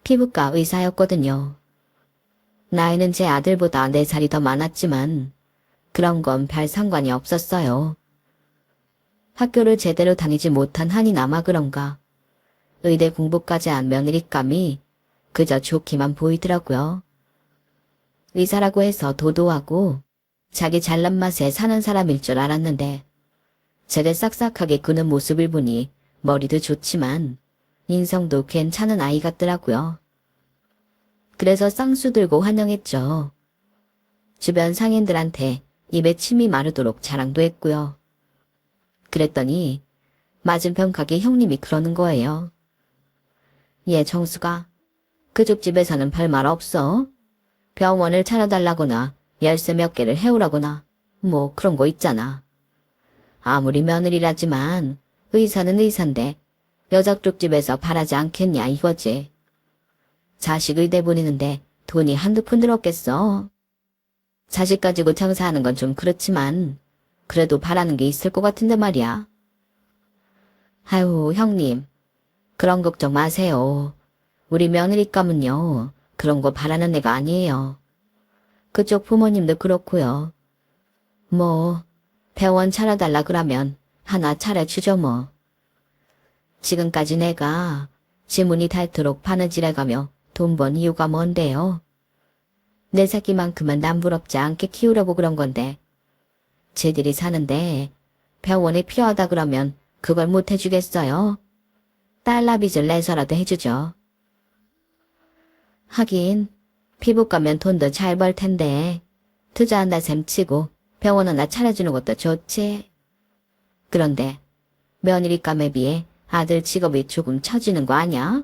피부과 의사였거든요. 나이는 제 아들보다 4살이 더 많았지만 그런 건 별 상관이 없었어요. 학교를 제대로 다니지 못한 한이 남아 그런가 의대 공부까지 한 며느리감이 그저 좋기만 보이더라고요. 의사라고 해서 도도하고 자기 잘난 맛에 사는 사람일 줄 알았는데 제게 싹싹하게 구는 모습을 보니 머리도 좋지만 인성도 괜찮은 아이 같더라고요. 그래서 쌍수 들고 환영했죠. 주변 상인들한테 입에 침이 마르도록 자랑도 했고요. 그랬더니 맞은편 가게 형님이 그러는 거예요. 얘 정수가 그쪽 집에서는 별말 없어. 병원을 차려달라거나 열쇠 몇 개를 해오라거나 뭐 그런 거 있잖아. 아무리 며느리라지만 의사는 의사인데 여자 쪽 집에서 바라지 않겠냐 이거지. 자식 의대 보내는데 돈이 한두 푼 들었겠어. 자식 가지고 장사하는 건 좀 그렇지만 그래도 바라는 게 있을 것 같은데 말이야. 아유 형님 그런 걱정 마세요. 우리 며느리감은요 그런 거 바라는 애가 아니에요. 그쪽 부모님도 그렇고요. 뭐 병원 차려달라 그러면 하나 차려주죠 뭐. 지금까지 내가 지문이 닳도록 바느질해가며 돈 번 이유가 뭔데요? 내 새끼만큼은 남부럽지 않게 키우려고 그런 건데 쟤들이 사는데 병원이 필요하다 그러면 그걸 못 해주겠어요? 달러 빚을 내서라도 해주죠. 하긴 피부과면 돈도 잘 벌 텐데 투자한다 셈치고 병원 하나 차려주는 것도 좋지. 그런데 며느리감에 비해 아들 직업이 조금 처지는 거 아니야?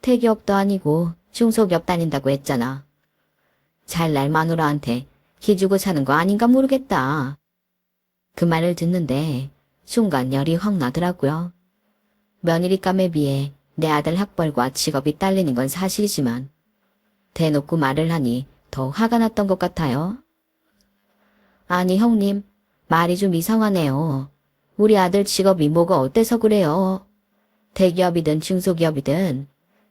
대기업도 아니고 중소기업 다닌다고 했잖아. 잘날 마누라한테 기주고 사는 거 아닌가 모르겠다. 그 말을 듣는데 순간 열이 확 나더라고요. 며느리감에 비해 내 아들 학벌과 직업이 딸리는 건 사실이지만 대놓고 말을 하니 더 화가 났던 것 같아요. 아니 형님, 말이 좀 이상하네요. 우리 아들 직업이 뭐가 어때서 그래요? 대기업이든 중소기업이든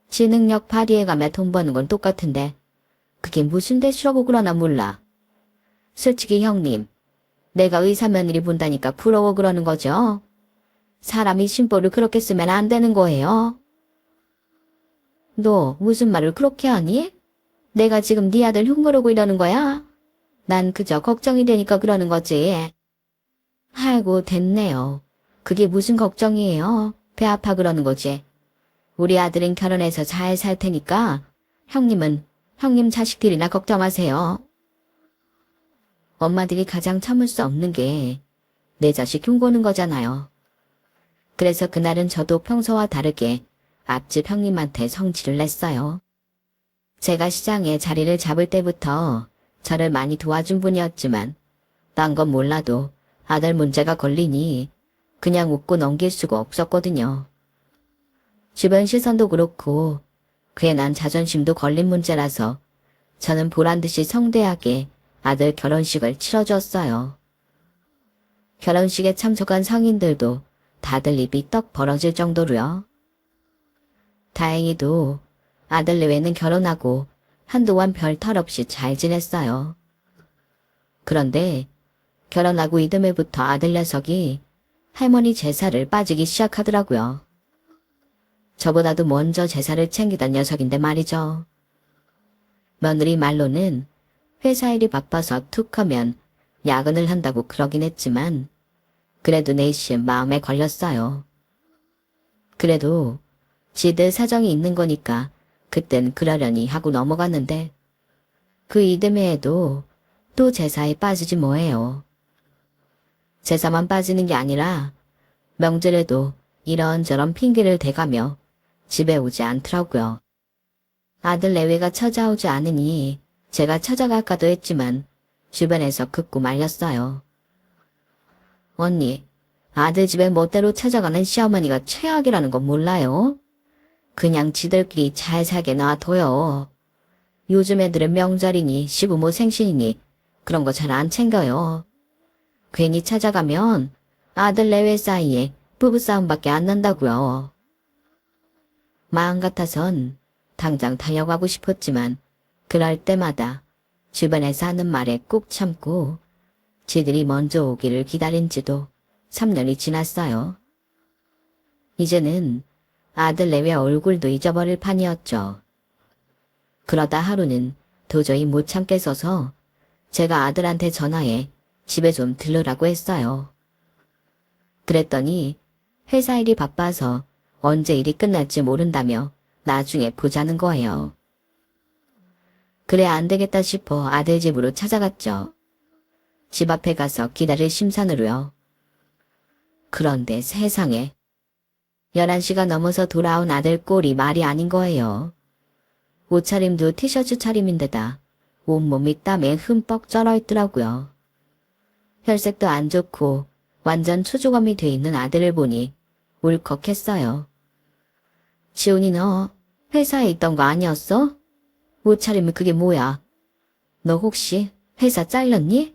지 능력 발휘해가며 돈 버는 건 똑같은데 그게 무슨 대수라고 그러나 몰라. 솔직히 형님, 내가 의사 며느리 본다니까 부러워 그러는 거죠? 사람이 심보를 그렇게 쓰면 안 되는 거예요. 너 무슨 말을 그렇게 하니? 내가 지금 네 아들 흉보려고 이러는 거야? 난 그저 걱정이 되니까 그러는 거지. 아이고 됐네요. 그게 무슨 걱정이에요? 배 아파 그러는 거지. 우리 아들은 결혼해서 잘 살 테니까 형님은 형님 자식들이나 걱정하세요. 엄마들이 가장 참을 수 없는 게 내 자식 흉보는 거잖아요. 그래서 그날은 저도 평소와 다르게 앞집 형님한테 성질을 냈어요. 제가 시장에 자리를 잡을 때부터 저를 많이 도와준 분이었지만 딴 건 몰라도 아들 문제가 걸리니 그냥 웃고 넘길 수가 없었거든요. 주변 시선도 그렇고 괜한 자존심도 걸린 문제라서 저는 보란듯이 성대하게 아들 결혼식을 치러줬어요. 결혼식에 참석한 성인들도 다들 입이 떡 벌어질 정도로요. 다행히도 아들 내외는 결혼하고 한동안 별 탈 없이 잘 지냈어요. 그런데 결혼하고 이듬해부터 아들 녀석이 할머니 제사를 빠지기 시작하더라고요. 저보다도 먼저 제사를 챙기던 녀석인데 말이죠. 며느리 말로는 회사 일이 바빠서 툭 하면 야근을 한다고 그러긴 했지만 그래도 내심 마음에 걸렸어요. 그래도 지들 사정이 있는 거니까 그땐 그러려니 하고 넘어갔는데 그 이듬해에도 또 제사에 빠지지 뭐예요. 제사만 빠지는 게 아니라 명절에도 이런저런 핑계를 대가며 집에 오지 않더라고요. 아들 내외가 찾아오지 않으니 제가 찾아갈까도 했지만 주변에서 극구 말렸어요. 언니, 아들 집에 멋대로 찾아가는 시어머니가 최악이라는 건 몰라요? 그냥 지들끼리 잘 살게 놔둬요. 요즘 애들은 명절이니 시부모 생신이니 그런 거 잘 안 챙겨요. 괜히 찾아가면 아들 내외 사이에 부부싸움밖에 안 난다고요. 마음 같아선 당장 달려가고 싶었지만 그럴 때마다 주변에서 하는 말에 꾹 참고 지들이 먼저 오기를 기다린 지도 3년이 지났어요. 이제는 아들 내외 얼굴도 잊어버릴 판이었죠. 그러다 하루는 도저히 못 참겠어서 제가 아들한테 전화해 집에 좀 들르라고 했어요. 그랬더니 회사 일이 바빠서 언제 일이 끝날지 모른다며 나중에 보자는 거예요. 그래 안 되겠다 싶어 아들 집으로 찾아갔죠. 집 앞에 가서 기다릴 심산으로요. 그런데 세상에 11시가 넘어서 돌아온 아들 꼴이 말이 아닌 거예요. 옷차림도 티셔츠 차림인데다 온몸이 땀에 흠뻑 쩔어있더라고요. 혈색도 안 좋고 완전 초조감이 돼 있는 아들을 보니 울컥했어요. 지훈이 너 회사에 있던 거 아니었어? 옷차림이 그게 뭐야? 너 혹시 회사 잘렸니?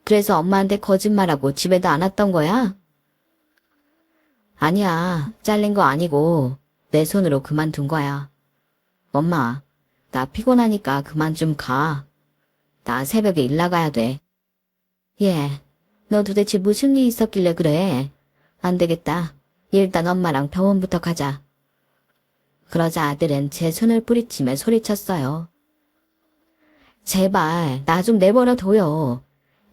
그래서 엄마한테 거짓말하고 집에도 안 왔던 거야? 아니야, 잘린 거 아니고 내 손으로 그만둔 거야. 엄마, 나 피곤하니까 그만 좀 가. 나 새벽에 일 나가야 돼. 얘, 너 도대체 무슨 일 있었길래 그래? 안 되겠다. 일단 엄마랑 병원부터 가자. 그러자 아들은 제 손을 뿌리치며 소리쳤어요. 제발 나 좀 내버려 둬요.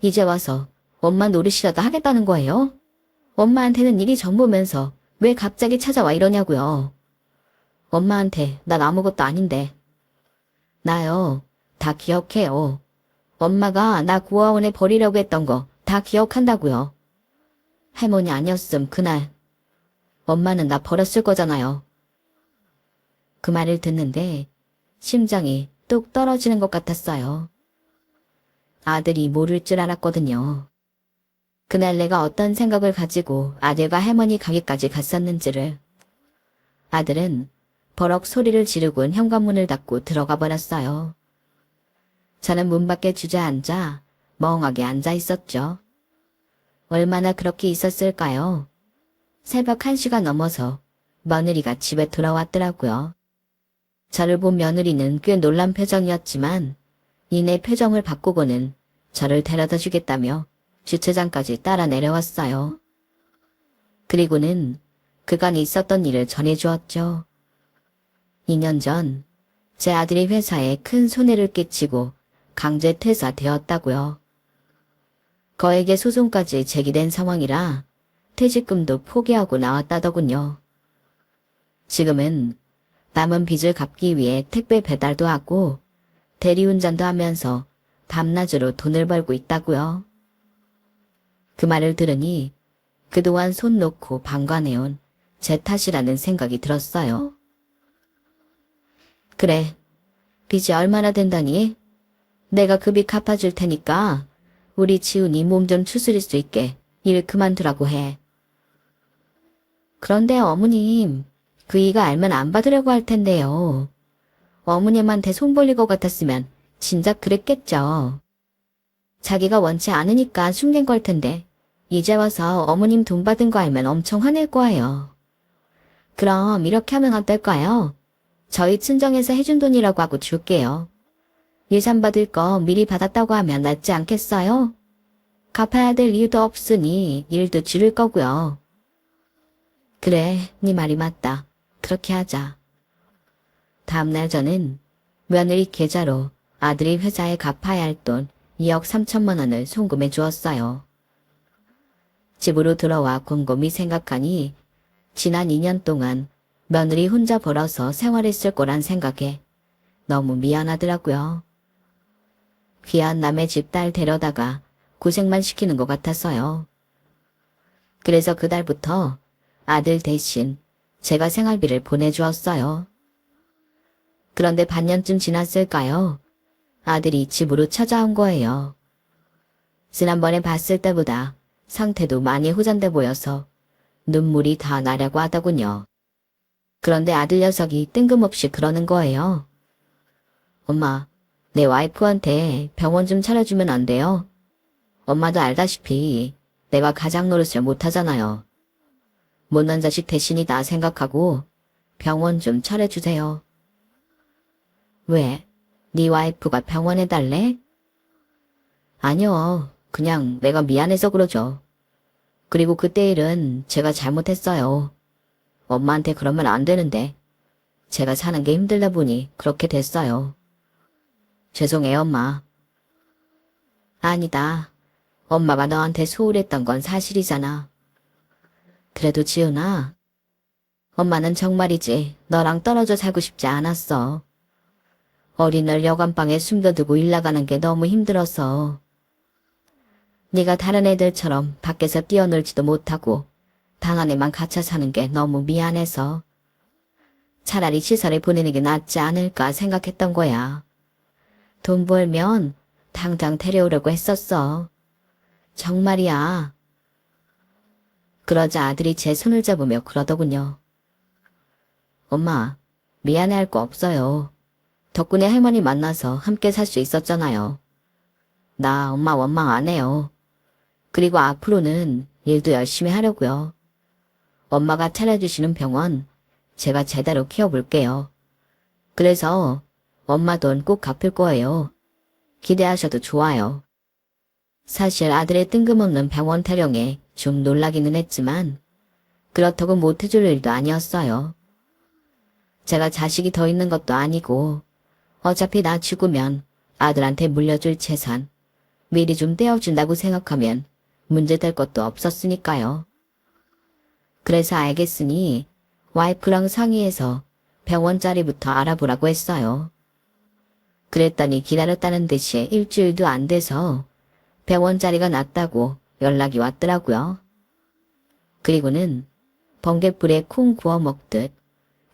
이제 와서 엄마 노릇이라도 하겠다는 거예요? 엄마한테는 일이 전부면서 왜 갑자기 찾아와 이러냐고요. 엄마한테 난 아무것도 아닌데. 나요, 다 기억해요. 엄마가 나 고아원에 버리려고 했던 거 다 기억한다고요. 할머니 아니었음 그날. 엄마는 나 버렸을 거잖아요. 그 말을 듣는데 심장이 뚝 떨어지는 것 같았어요. 아들이 모를 줄 알았거든요. 그날 내가 어떤 생각을 가지고 아들과 할머니 가게까지 갔었는지를. 아들은 버럭 소리를 지르곤 현관문을 닫고 들어가 버렸어요. 저는 문 밖에 주저앉아 멍하게 앉아 있었죠. 얼마나 그렇게 있었을까요? 새벽 1시가 넘어서 며느리가 집에 돌아왔더라고요. 저를 본 며느리는 꽤 놀란 표정이었지만 이내 표정을 바꾸고는 저를 데려다 주겠다며 주차장까지 따라 내려왔어요. 그리고는 그간 있었던 일을 전해주었죠. 2년 전 제 아들이 회사에 큰 손해를 끼치고 강제 퇴사되었다고요. 거액의 소송까지 제기된 상황이라 퇴직금도 포기하고 나왔다더군요. 지금은 남은 빚을 갚기 위해 택배 배달도 하고 대리운전도 하면서 밤낮으로 돈을 벌고 있다고요. 그 말을 들으니 그동안 손 놓고 방관해온 제 탓이라는 생각이 들었어요. 그래, 빚이 얼마나 된다니? 내가 그 빚 갚아줄 테니까 우리 지훈이 몸 좀 추스릴 수 있게 일 그만두라고 해. 그런데 어머님, 그 이가 알면 안 받으려고 할 텐데요. 어머님한테 손 벌릴 것 같았으면 진작 그랬겠죠. 자기가 원치 않으니까 숨긴 걸 텐데 이제 와서 어머님 돈 받은 거 알면 엄청 화낼 거예요. 그럼 이렇게 하면 어떨까요? 저희 친정에서 해준 돈이라고 하고 줄게요. 예산 받을 거 미리 받았다고 하면 낫지 않겠어요? 갚아야 될 이유도 없으니 일도 줄일 거고요. 그래, 네 말이 맞다. 그렇게 하자. 다음날 저는 며느리 계좌로 아들이 회사에 갚아야 할 돈 2억 3천만 원을 송금해 주었어요. 집으로 들어와 곰곰이 생각하니 지난 2년 동안 며느리 혼자 벌어서 생활했을 거란 생각에 너무 미안하더라고요. 귀한 남의 집 딸 데려다가 고생만 시키는 것 같아서요. 그래서 그달부터 아들 대신 제가 생활비를 보내주었어요. 그런데 반년쯤 지났을까요? 아들이 집으로 찾아온 거예요. 지난번에 봤을 때보다 상태도 많이 호전돼 보여서 눈물이 다 나려고 하더군요. 그런데 아들 녀석이 뜬금없이 그러는 거예요. 엄마, 내 와이프한테 병원 좀 차려주면 안 돼요? 엄마도 알다시피 내가 가장 노릇을 못하잖아요. 못난 자식 대신이다 생각하고 병원 좀 차려주세요. 왜? 네 와이프가 병원에 달래? 아니요. 그냥 내가 미안해서 그러죠. 그리고 그때 일은 제가 잘못했어요. 엄마한테 그러면 안 되는데 제가 사는 게 힘들다 보니 그렇게 됐어요. 죄송해요, 엄마. 아니다. 엄마가 너한테 소홀했던 건 사실이잖아. 그래도 지훈아, 엄마는 정말이지 너랑 떨어져 살고 싶지 않았어. 어린 널 여관방에 숨겨두고 일 나가는 게 너무 힘들어서. 네가 다른 애들처럼 밖에서 뛰어놀지도 못하고 방 안에만 갇혀 사는 게 너무 미안해서 차라리 시설에 보내는 게 낫지 않을까 생각했던 거야. 돈 벌면 당장 데려오려고 했었어. 정말이야. 그러자 아들이 제 손을 잡으며 그러더군요. 엄마, 미안해할 거 없어요. 덕분에 할머니 만나서 함께 살 수 있었잖아요. 나 엄마 원망 안 해요. 그리고 앞으로는 일도 열심히 하려고요. 엄마가 차려주시는 병원 제가 제대로 키워볼게요. 그래서 엄마 돈 꼭 갚을 거예요. 기대하셔도 좋아요. 사실 아들의 뜬금없는 병원 타령에 좀 놀라기는 했지만 그렇다고 못해줄 일도 아니었어요. 제가 자식이 더 있는 것도 아니고 어차피 나 죽으면 아들한테 물려줄 재산 미리 좀 떼어준다고 생각하면 문제될 것도 없었으니까요. 그래서 알겠으니 와이프랑 상의해서 병원 자리부터 알아보라고 했어요. 그랬더니 기다렸다는 듯이 일주일도 안 돼서 병원 자리가 났다고 연락이 왔더라고요. 그리고는 번갯불에 콩 구워 먹듯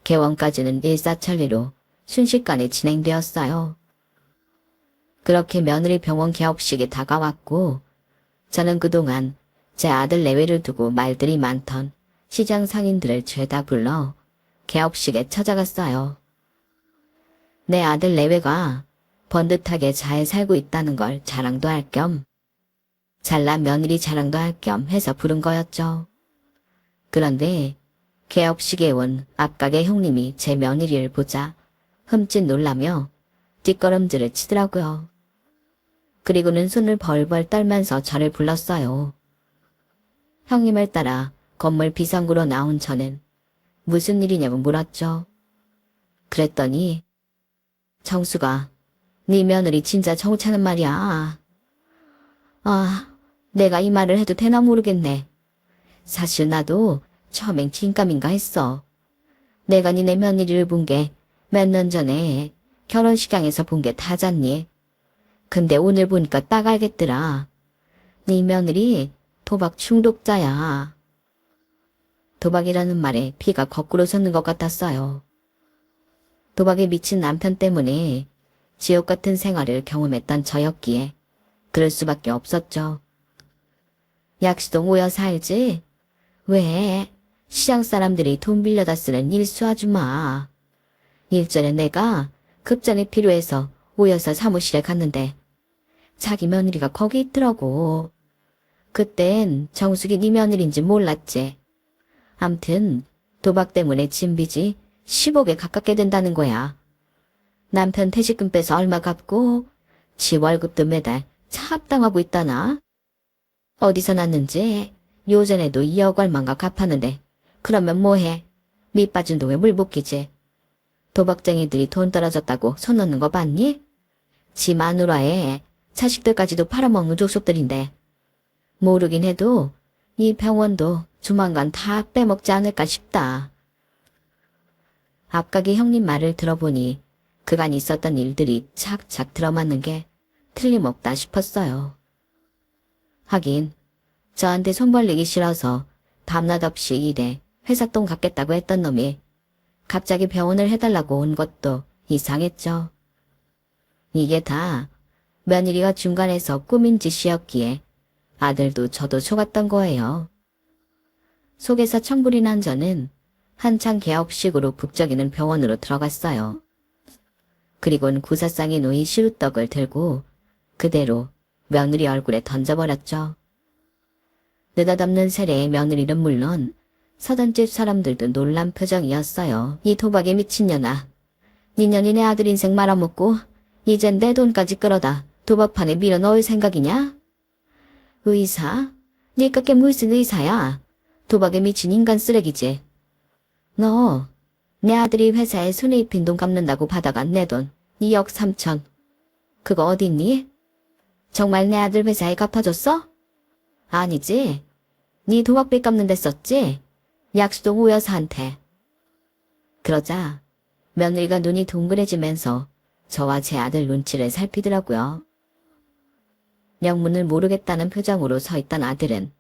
개원까지는 일사천리로 순식간에 진행되었어요. 그렇게 며느리 병원 개업식이 다가왔고 저는 그동안 제 아들 내외를 두고 말들이 많던 시장 상인들을 죄다 불러 개업식에 찾아갔어요. 내 아들 내외가 번듯하게 잘 살고 있다는 걸 자랑도 할 겸 잘난 며느리 자랑도 할 겸 해서 부른 거였죠. 그런데 개업식에 온 앞가게 형님이 제 며느리를 보자 흠칫 놀라며 뒷걸음질을 치더라고요. 그리고는 손을 벌벌 떨면서 저를 불렀어요. 형님을 따라 건물 비상구로 나온 저는 무슨 일이냐고 물었죠. 그랬더니 정수가 네 며느리 진짜 정차는 말이야. 아, 내가 이 말을 해도 되나 모르겠네. 사실 나도 처음엔 긴가민가 했어. 내가 니네 며느리를 본 게 몇 년 전에 결혼식장에서 본 게 다잖니. 근데 오늘 보니까 딱 알겠더라. 네 며느리 도박 중독자야. 도박이라는 말에 피가 거꾸로 솟는 것 같았어요. 도박에 미친 남편 때문에 지옥 같은 생활을 경험했던 저였기에 그럴 수밖에 없었죠. 약시동 모여서 알지? 왜? 시장 사람들이 돈 빌려다 쓰는 일수 아줌마. 일전에 내가 급전이 필요해서 모여서 사무실에 갔는데 자기 며느리가 거기 있더라고. 그땐 정숙이 네 며느리인지 몰랐지. 암튼 도박 때문에 진 빚이 10억에 가깝게 된다는 거야. 남편 퇴직금 빼서 얼마 갚고 지 월급도 매달 차압당하고 있다나? 어디서 났는지 요전에도 2억 얼마인가 갚았는데 그러면 뭐해? 밑 빠진 동에 물 붓기지. 도박쟁이들이 돈 떨어졌다고 손 놓는 거 봤니? 지 마누라에 자식들까지도 팔아먹는 족속들인데 모르긴 해도 이 병원도 조만간 다 빼먹지 않을까 싶다. 앞가게 형님 말을 들어보니 그간 있었던 일들이 착착 들어맞는 게 틀림없다 싶었어요. 하긴 저한테 손 벌리기 싫어서 밤낮 없이 일해 회사 돈 갚겠다고 했던 놈이 갑자기 병원을 해달라고 온 것도 이상했죠. 이게 다 며느리가 중간에서 꾸민 짓이었기에 아들도 저도 속았던 거예요. 속에서 청불이 난 저는 한창 개업식으로 북적이는 병원으로 들어갔어요. 그리곤 구사상에 놓인 시루떡을 들고 그대로 며느리 얼굴에 던져버렸죠. 느닷없는 세례의 며느리는 물론 서던 집 사람들도 놀란 표정이었어요. 이 도박에 미친년아. 니년이 내 아들 인생 말아먹고 이젠 내 돈까지 끌어다 도박판에 밀어넣을 생각이냐? 의사? 니가 게 무슨 의사야? 도박에 미친 인간 쓰레기지. 너, 내 아들이 회사에 손해입힌 돈 갚는다고 받아간 내 돈 2억 3천. 그거 어딨니? 정말 내 아들 회사에 갚아줬어? 아니지. 네 도박빚 갚는 데 썼지? 약수동 오여사한테. 그러자 며느리가 눈이 동그래지면서 저와 제 아들 눈치를 살피더라고요. 영문을 모르겠다는 표정으로 서 있던 아들은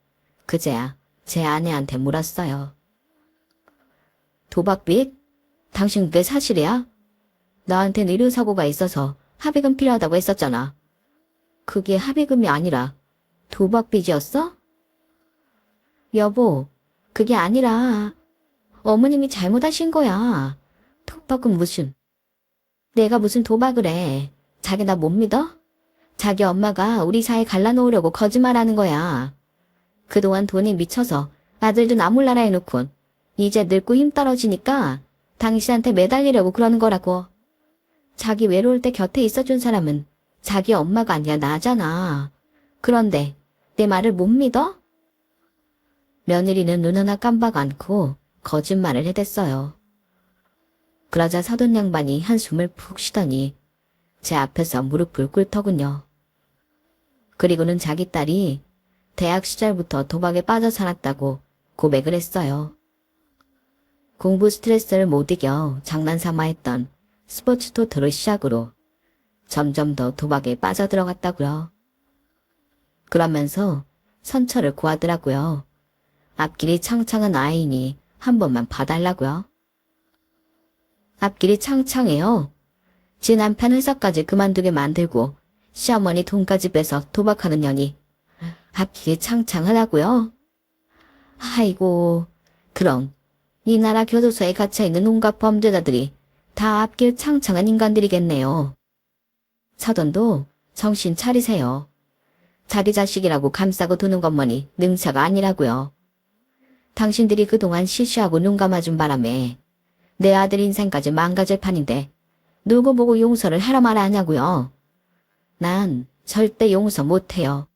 그제야 제 아내한테 물었어요. 도박빚? 당신 그게 사실이야? 나한텐 의료사고가 있어서 합의금 필요하다고 했었잖아. 그게 합의금이 아니라 도박빚이었어? 여보, 그게 아니라 어머님이 잘못하신 거야. 도박은 무슨. 내가 무슨 도박을 해. 자기 나 못 믿어? 자기 엄마가 우리 사이 갈라놓으려고 거짓말하는 거야. 그동안 돈이 미쳐서 아들도 나 몰라라 해놓곤 이제 늙고 힘 떨어지니까 당신한테 매달리려고 그러는 거라고. 자기 외로울 때 곁에 있어준 사람은 자기 엄마가 아니라 나잖아. 그런데 내 말을 못 믿어? 며느리는 눈 하나 깜박 않고 거짓말을 해댔어요. 그러자 서돈 양반이 한숨을 푹 쉬더니 제 앞에서 무릎을 꿇더군요. 그리고는 자기 딸이 대학 시절부터 도박에 빠져 살았다고 고백을 했어요. 공부 스트레스를 못 이겨 장난삼아 했던 스포츠 토토를 시작으로 점점 더 도박에 빠져들어갔다고요. 그러면서 선처를 구하더라고요. 앞길이 창창한 아이니 한 번만 봐달라고요. 앞길이 창창해요. 지 남편 회사까지 그만두게 만들고 시어머니 돈까지 빼서 도박하는 년이 앞길이 창창하다고요. 아이고, 그럼 이 나라 교도소에 갇혀있는 온갖 범죄자들이 다 앞길 창창한 인간들이겠네요. 사돈도 정신 차리세요. 자기 자식이라고 감싸고 두는 것만이 능사가 아니라고요. 당신들이 그동안 시시하고 눈 감아준 바람에 내 아들 인생까지 망가질 판인데 누구 보고 용서를 하라 말아 하냐고요. 난 절대 용서 못해요.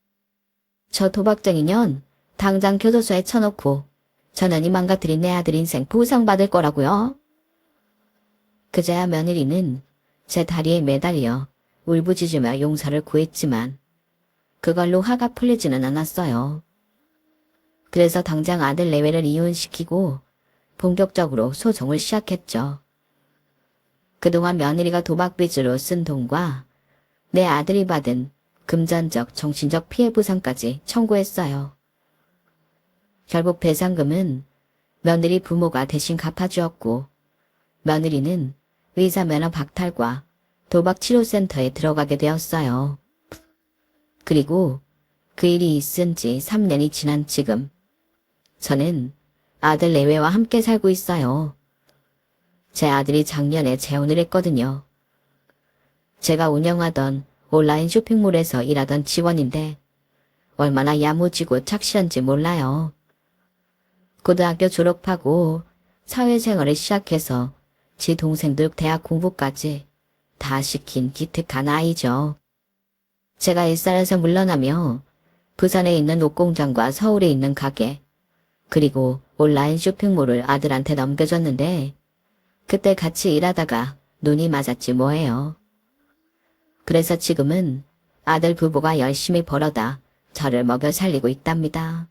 저 도박쟁이년 당장 교도소에 쳐놓고 저년이 망가뜨린 내 아들 인생 보상받을 거라고요. 그제야 며느리는 제 다리에 매달려 울부짖으며 용서를 구했지만 그걸로 화가 풀리지는 않았어요. 그래서 당장 아들 내외를 이혼시키고 본격적으로 소송을 시작했죠. 그동안 며느리가 도박 빚으로 쓴 돈과 내 아들이 받은 금전적, 정신적 피해 보상까지 청구했어요. 결국 배상금은 며느리 부모가 대신 갚아주었고 며느리는 의사 면허 박탈과 도박 치료센터에 들어가게 되었어요. 그리고 그 일이 있은 지 3년이 지난 지금 저는 아들 내외와 함께 살고 있어요. 제 아들이 작년에 재혼을 했거든요. 제가 운영하던 온라인 쇼핑몰에서 일하던 직원인데 얼마나 야무지고 착실한지 몰라요. 고등학교 졸업하고 사회생활을 시작해서 지 동생들 대학 공부까지 다 시킨 기특한 아이죠. 제가 일산에서 물러나며 부산에 있는 옷공장과 서울에 있는 가게 그리고 온라인 쇼핑몰을 아들한테 넘겨줬는데 그때 같이 일하다가 눈이 맞았지 뭐예요. 그래서 지금은 아들 부부가 열심히 벌어다 저를 먹여 살리고 있답니다.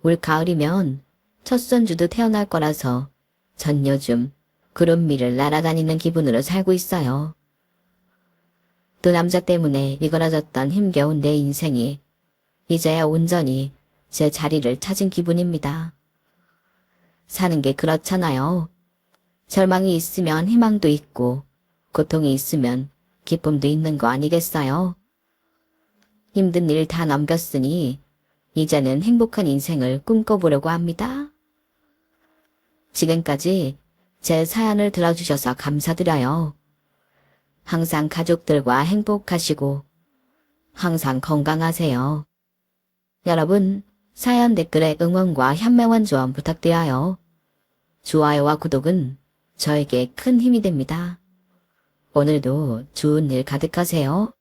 올 가을이면 첫 손주도 태어날 거라서 전 요즘 구름 위를 날아다니는 기분으로 살고 있어요. 두 남자 때문에 이거라졌던 힘겨운 내 인생이 이제야 온전히 제 자리를 찾은 기분입니다. 사는 게 그렇잖아요. 절망이 있으면 희망도 있고 고통이 있으면 기쁨도 있는 거 아니겠어요? 힘든 일 다 넘겼으니 이제는 행복한 인생을 꿈꿔보려고 합니다. 지금까지 제 사연을 들어주셔서 감사드려요. 항상 가족들과 행복하시고 항상 건강하세요. 여러분, 사연 댓글에 응원과 현명한 조언 부탁드려요. 좋아요와 구독은 저에게 큰 힘이 됩니다. 오늘도 좋은 일 가득하세요.